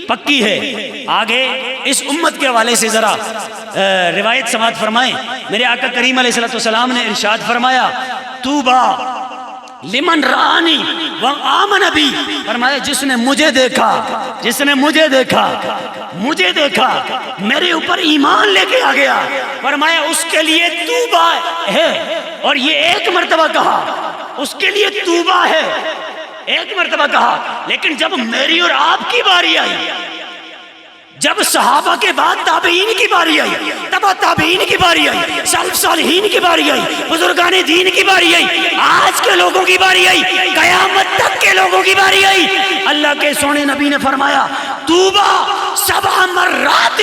پکی ہے۔ آگے اس امت کے حوالے سے ذرا روایت سماعت فرمائیں۔ میرے آقا کریم علیہ السلام نے ارشاد فرمایا، طوبہ لمن رآنی وآمن بی، فرمایا جس نے مجھے دیکھا، جس نے مجھے دیکھا، مجھے دیکھا، میرے اوپر ایمان لے کے آ گیا، فرمایا اس کے لیے طوبہ ہے۔ اور یہ ایک مرتبہ کہا، اس کے لیے طوبہ ہے، ایک مرتبہ کہا، لیکن جب میری اور آپ کی باری آئی، جب صحابہ کے بعد تابعین کی باری آئی، تبع تابعین کی باری آئی، سلف صالحین کی باری آئی، بزرگان دین کی باری آئی، آج کے لوگوں کی باری آئی، قیامت تک کے لوگوں کی باری آئی، اللہ کے سونے نبی نے فرمایا طوبہ 7 مرات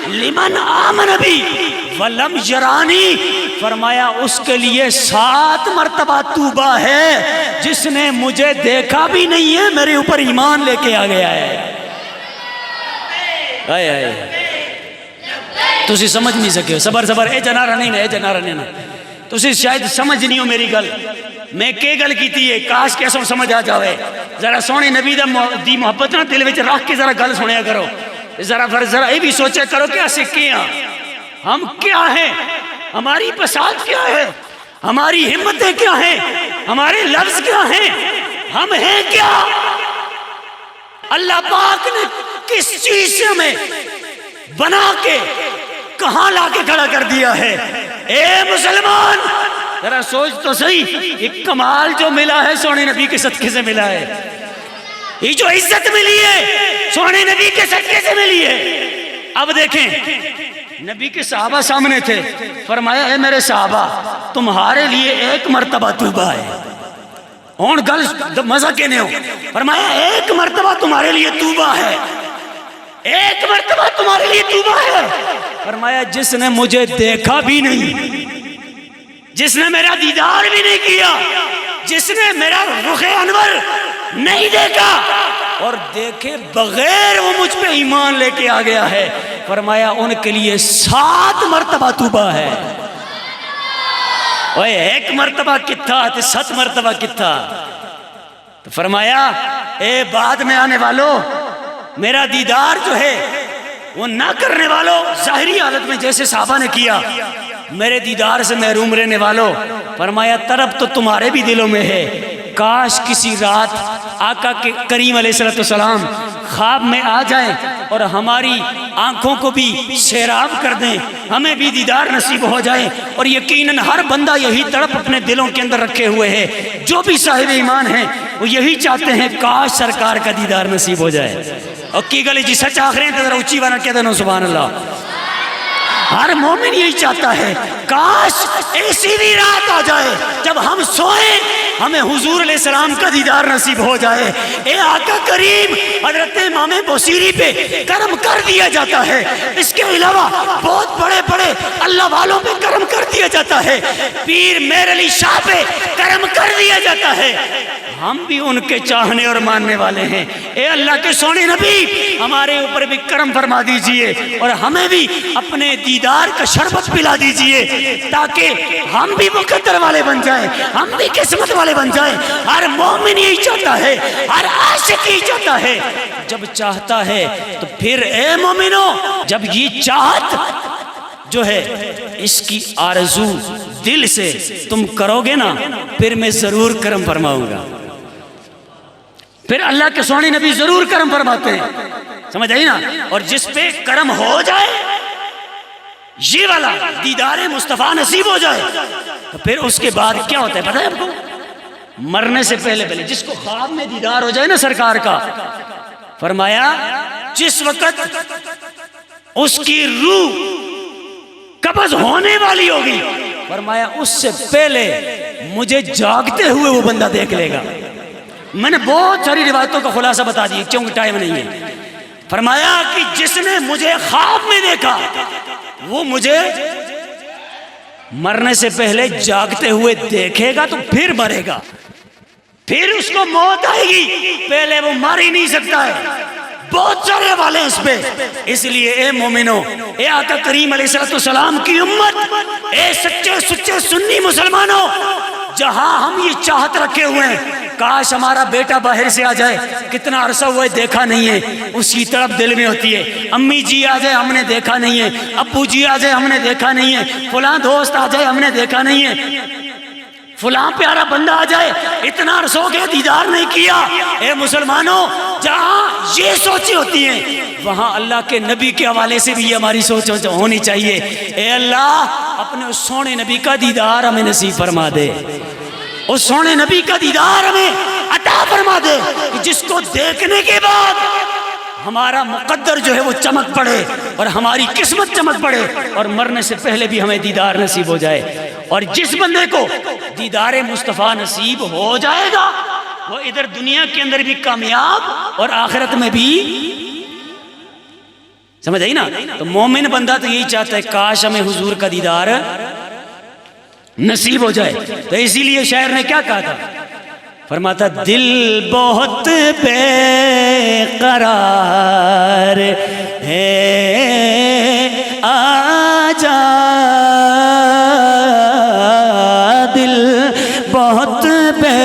لمن آمن بی ولم یرانی، فرمایا اس کے لیے 7 مرتبہ طوبہ ہے جس نے مجھے دیکھا بھی نہیں ہے، میرے اوپر ایمان لے کے آ گیا ہے۔ آئے آئے تسی سمجھ نہیں سکے، صبر صبر، اے جنارہ نہیں نا، اے جنارہ نہیں نا، تسی شاید سمجھ نہیں ہو میری گل، میں کے گل کیتی ہے، کاش کیسوں سمجھ آ جاوے۔ ذرا سونے نبی دی محبت نہ دل وچ رکھ کے ذرا گل سنیا کرو، ذرا یہ بھی سوچا کرو کہ اسے کیا، ہم کیا ہیں، ہماری بساط کیا ہے، ہماری ہمتیں کیا ہیں، ہمارے لفظ کیا ہیں، ہم ہیں کیا، اللہ پاک نے کس چیز سے ہمیں بنا کے کہاں لا کے کھڑا کر دیا ہے۔ اے مسلمان ذرا سوچ تو صحیح، ایک کمال جو ملا ہے سونے نبی کے صدقے سے ملا ہے، یہ جو عزت ملی ہے سونے نبی کے صدقے سے ملی ہے۔ اب دیکھیں نبی کے صحابہ سامنے تھے، فرمایا اے میرے صحابہ تمہارے لیے ایک مرتبہ توبہ ہے۔ اور گل مزہ کہنے ہو، فرمایا ایک مرتبہ تمہارے لیے توبہ ہے، ایک مرتبہ تمہارے لیے توبہ ہے۔ فرمایا جس نے مجھے دیکھا بھی نہیں، جس نے میرا دیدار بھی نہیں کیا، جس نے میرا رخ انور نہیں دیکھا اور دیکھے بغیر وہ مجھ پہ ایمان لے کے آ گیا ہے، فرمایا ان کے لیے 7 مرتبہ توبہ ہے۔ اوے ایک مرتبہ کتھا تے 7 مرتبہ کتھا؟ تو فرمایا اے بعد میں آنے والوں، میرا دیدار جو ہے وہ نہ کرنے والوں، ظاہری حالت میں جیسے صحابہ نے کیا، میرے دیدار سے محروم رہنے والوں، فرمایا طرف تو تمہارے بھی دلوں میں ہے، کاش کسی رات آقا کے کریم علیہ السلام خواب میں آ جائیں اور ہماری آنکھوں کو بھی سیراب کر دیں، ہمیں بھی دیدار نصیب ہو جائے۔ اور یقیناً ہر بندہ یہی تڑپ اپنے دلوں کے اندر رکھے ہوئے ہے، جو بھی صاحب ایمان ہیں وہ یہی چاہتے ہیں کاش سرکار کا دیدار نصیب ہو جائے۔ اور کی گلی جی سچ آخر ہیں تو ذرا اونچی والا کہہ دینا سبحان اللہ۔ ہر مومن یہی چاہتا ہے کاش ایسی بھی رات آ جائے جب ہم سوئیں ہمیں حضور علیہ السلام کا دیدار نصیب ہو جائے۔ اے آقا کریم حضرت امام بصیری پہ کرم کر دیا جاتا ہے، اس کے علاوہ بہت بڑے بڑے اللہ والوں پہ کرم کر دیا جاتا ہے، پیر میر علی شاہ پہ کرم کر دیا جاتا ہے، ہم بھی ان کے چاہنے اور ماننے والے ہیں۔ اے اللہ کے سونے نبی ہمارے اوپر بھی کرم فرما دیجئے اور ہمیں بھی اپنے دیدار کا شربت پلا دیجئے تاکہ ہم بھی مقدر والے بن جائیں، ہم بھی قسمت والے بن جائیں۔ ہر مومن یہی چاہتا ہے، ہر عاشق یہی چاہتا ہے۔ جب چاہتا ہے تو پھر اے مومنو جب یہ چاہت جو ہے اس کی آرزو دل سے تم کرو گے نا، پھر میں ضرور کرم فرماؤں گا، پھر اللہ کے سونے نبی ضرور کرم فرماتے ہیں، سمجھ آئی نا۔ اور جس پہ کرم ہو جائے، یہ والا دیدار مصطفیٰ نصیب ہو جائے، تو پھر اس کے بعد کیا ہوتا ہے پتہ ہے آپ کو؟ مرنے سے پہلے جس کو خواب میں دیدار ہو جائے نا سرکار کا، فرمایا جس وقت اس کی روح قبض ہونے والی ہوگی، فرمایا اس سے پہلے مجھے جاگتے ہوئے وہ بندہ دیکھ لے گا۔ میں نے بہت ساری روایتوں کا خلاصہ بتا دی کیونکہ ٹائم نہیں ہے۔ فرمایا کہ جس نے مجھے خواب میں دیکھا وہ مجھے مرنے سے پہلے جاگتے ہوئے دیکھے گا تو پھر مرے گا، پھر اس کو موت آئے گی، پہلے وہ مر ہی نہیں سکتا ہے۔ بہت سارے والے اس پہ، اس لیے اے مومنو، اے آقا کریم علیہ السلام کی امت، اے سچے سچے سنی مسلمانوں، جہاں ہم یہ چاہت رکھے ہوئے ہیں کاش ہمارا بیٹا باہر سے آ جائے، کتنا عرصہ ہوا ہے دیکھا نہیں ہے، اس کی طرف دل میں ہوتی ہے۔ امی جی آ جائے ہم نے دیکھا نہیں ہے، ابو جی آ جائے ہم نے دیکھا نہیں ہے، فلاں دوست آ جائے ہم نے دیکھا نہیں ہے، فلاں پیارا بندہ آ جائے اتنا عرصہ ہو گیا دیدار نہیں کیا۔ اے مسلمانوں جہاں یہ سوچیں ہوتی ہیں وہاں اللہ کے نبی کے حوالے سے بھی یہ ہماری سوچ ہونی چاہیے۔ اے اللہ اپنے اس سونے نبی کا دیدار ہمیں نصیب فرما دے، اس سونے نبی کا دیدار ہمیں عطا فرما دے کہ جس کو دیکھنے کے بعد ہمارا مقدر جو ہے وہ چمک پڑے اور ہماری قسمت چمک پڑے اور مرنے سے پہلے بھی ہمیں دیدار نصیب ہو جائے۔ اور جس بندے کو دیدار مصطفیٰ نصیب ہو جائے گا وہ ادھر دنیا کے اندر بھی کامیاب اور آخرت میں بھی، سمجھ آئی نا۔ تو مومن بندہ تو یہی چاہتا ہے کاش ہمیں حضور کا دیدار نصیب ہو جائے۔ تو اسی لیے شاعر نے کیا کہا تھا، فرماتا دل بہت بے قرار ہے آجا، دل بہت بے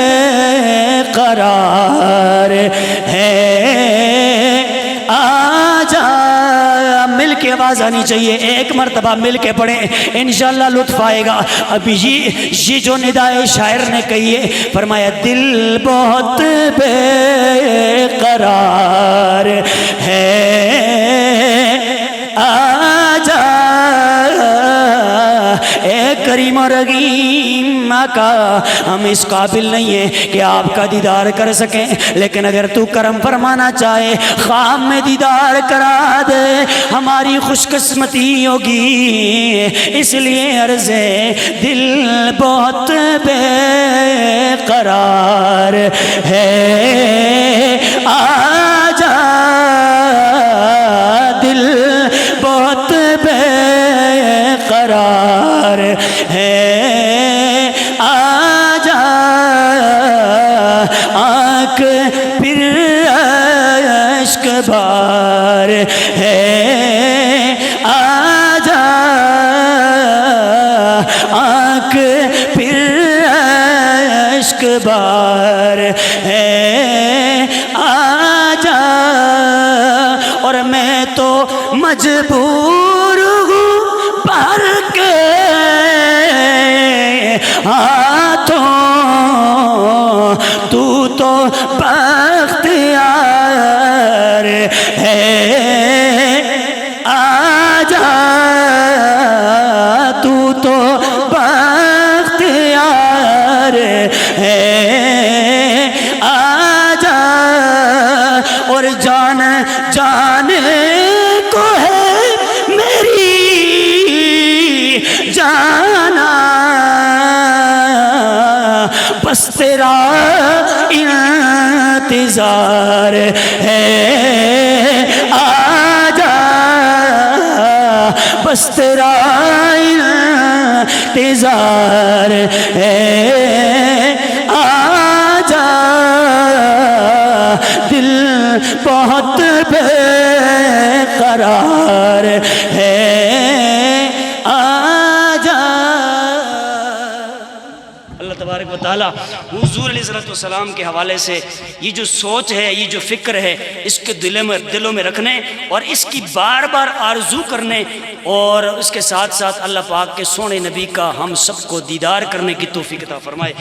قرار ہے آجا۔ مل کے آواز آنی چاہیے، ایک مرتبہ مل کے پڑھیں انشاءاللہ لطف آئے گا۔ اب یہ جو ندائے شاعر نے کہی ہے، فرمایا دل بہت بے قرار ہے آجا اے کریم و رحیم آقا، ہم اس قابل نہیں ہیں کہ آپ کا دیدار کر سکیں، لیکن اگر تو کرم فرمانا چاہے خواب میں دیدار کرا دے ہماری خوش قسمتی ہوگی۔ اس لیے عرض ہے دل بہت بے قرار ہے، آجا دل بہت بے قرار ہے، آجا آنکھ پھر اشک بار ہے، آجا آنکھ پھر اشک بار ہے، آجا اور میں تو مجبور ہوں بھر کے ہاتھوں، تو بختیار ہے، آجا تو بختیار ہے، آجا اور جان جانے کو ہے میری جانا، بس تیرا انتظار ہے، آجا بس تیرا انتظار ہے، آجا دل بہت بے قرار ہے، آجا۔ اللہ تبارک و تعالی حضور علیہ السلام کے حوالے سے یہ جو سوچ ہے، یہ جو فکر ہے، اس کے دلوں میں رکھنے اور اس کی بار بار آرزو کرنے، اور اس کے ساتھ ساتھ اللہ پاک کے سونے نبی کا ہم سب کو دیدار کرنے کی توفیق عطا فرمائے۔